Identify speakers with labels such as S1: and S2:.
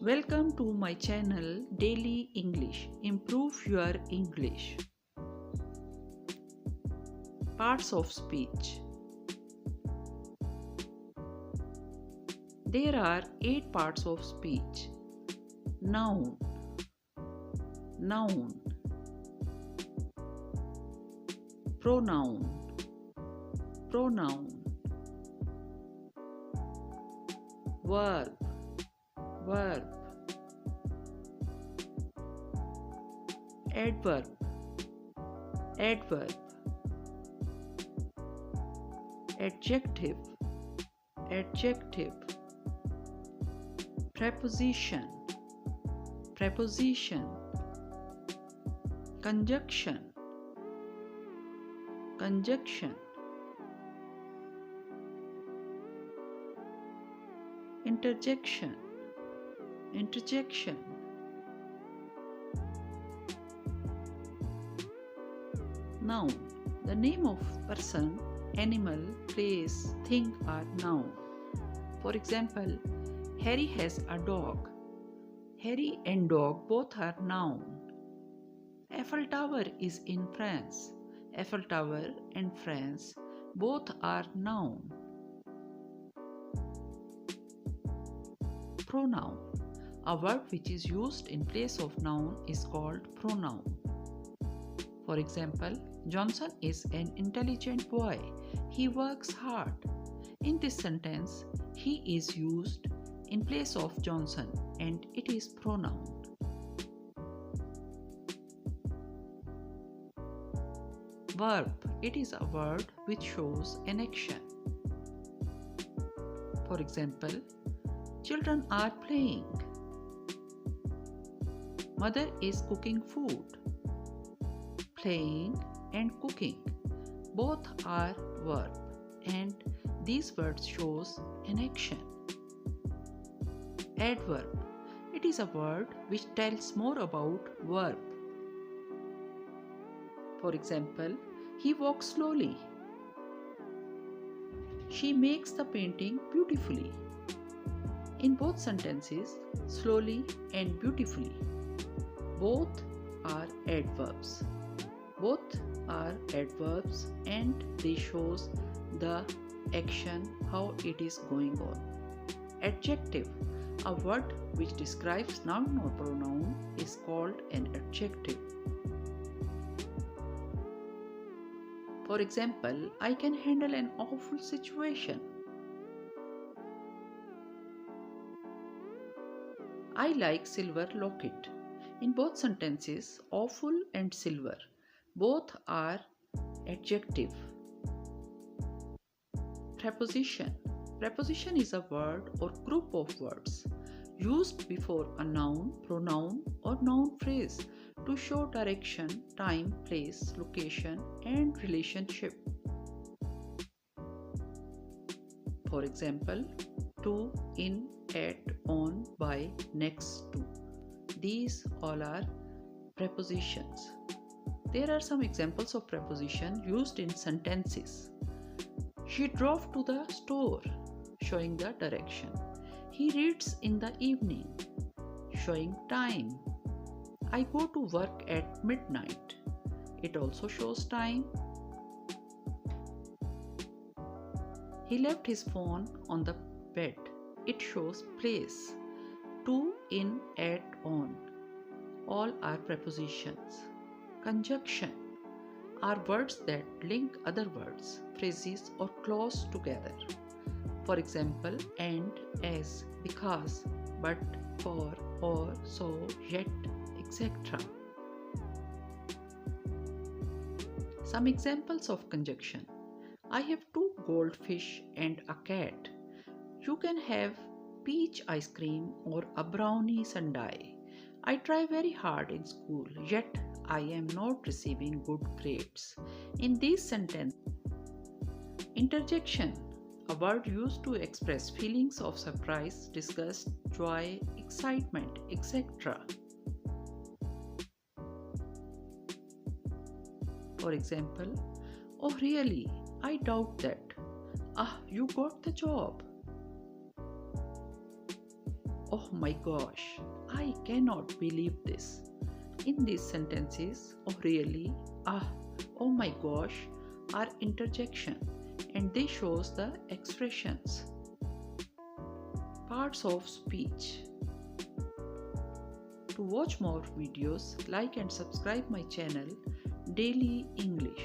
S1: Welcome to my channel Daily English. Improve your English. Parts of speech. There are 8 parts of speech. Noun, noun, pronoun, pronoun, verb, verb, adverb, adverb, adjective, adjective, preposition, preposition, conjunction, conjunction, interjection, interjection, noun. The name of person, animal, place, thing are noun. For example, Harry has a dog. Harry and dog both are noun. Eiffel Tower is in France. Eiffel Tower and France both are noun. Pronoun. A word which is used in place of noun is called pronoun. For example, Johnson is an intelligent boy. He works hard. In this sentence, he is used in place of Johnson and it is pronoun. Verb. It is a word which shows an action. For example, children are playing. Mother is cooking food. Playing and cooking both are verb and these words shows an action. Adverb. It is a word which tells more about verb. For example, he walks slowly. She makes the painting beautifully. In both sentences, slowly and beautifully, both are adverbs. Both are adverbs and they shows the action, how it is going on. Adjective. A word which describes noun or pronoun is called an adjective. For example, I can handle an awful situation. I like silver locket. In both sentences, awful and silver both are adjective. Preposition. Preposition is a word or group of words used before a noun, pronoun or noun phrase to show direction, time, place, location and relationship. For example, to, in, at, on, by, next to. These all are prepositions. There are some examples of preposition used in sentences. She drove to the store, showing the direction. He reads in the evening, showing time. I go to work at midnight. It also shows time. He left his phone on the bed. It shows place. To, in, at, on. All are prepositions. Conjunction are words that link other words, phrases or clause together. For example, and, as, because, but, for, or, so, yet, etc. Some examples of conjunction. I have 2 goldfish and a cat. You can have peach ice cream or a brownie sundae. I try very hard in school, yet I am not receiving good grades. In these sentences, interjection, a word used to express feelings of surprise, disgust, joy, excitement, etc. For example, oh really, I doubt that. Ah, you got the job. Oh my gosh, I cannot believe this. In these sentences, oh really, ah, oh my gosh, are interjection and they shows the expressions, parts of speech. To watch more videos, like and subscribe my channel Daily English.